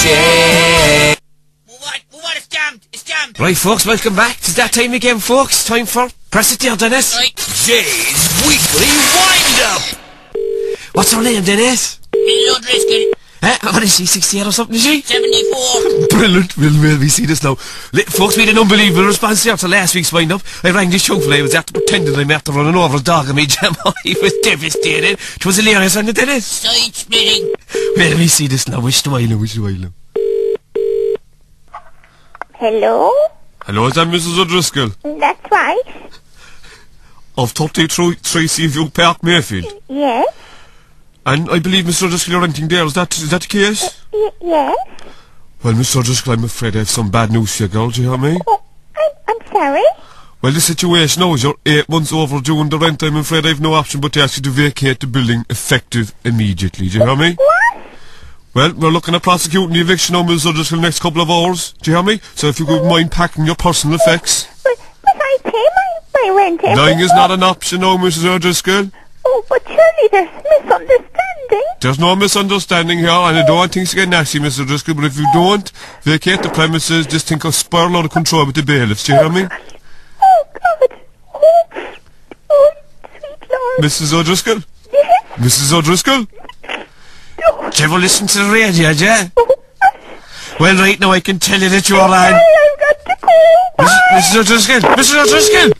Jay. What? It's jammed. It's jammed. Right, folks, welcome back. It's that time again, folks. Time for Press It There, Dennis. Right. Jay's Weekly Wind-Up. What's her name, Dennis? Mrs. O'Driscoll. What is she, 68 or something, is she? 74. Brilliant. Will we see this now? Folks, we had an unbelievable response here to last week's wind-up. I rang this chunk fella. I was after pretending I'm after running over a dog and me jam. He was devastated. It was hilarious, wasn't it, Dennis? Side splitting. Let me see this now. Wish the while. Hello? Hello, is that Mrs. O'Driscoll? That's right. Of 33 Seaview Park, Mayfield. Yes? And I believe Mr. O'Driscoll you're renting there. Is that the case? Yes? Well, Mr. O'Driscoll, I'm afraid I have some bad news for you, girl. Do you hear me? Oh, I'm sorry? Well, the situation now is you're 8 months overdue in the rent. I'm afraid I have no option but to ask you to vacate the building effective immediately. Do you hear me? What? Well, we're looking at prosecuting the eviction now, Mrs. O'Driscoll, the next couple of hours. Do you hear me? So if you could mind packing your personal effects. But I pay my rent every Lying is month. not an option now, Mrs. O'Driscoll. Oh, but surely there's misunderstanding. There's no misunderstanding here, and I don't want things to get nasty, Mr. O'Driscoll, but if you don't vacate the premises, just think of spiral out of control with the bailiffs. Do you hear me? Oh, God. Oh, sweet Lord. Mrs. O'Driscoll? Yes? Mrs. O'Driscoll? Oh, Did you ever listen to the radio, Jay? Well, right now I can tell you that you're on. I've got to go. Mrs. O'Driscoll! Mrs. O'Driscoll!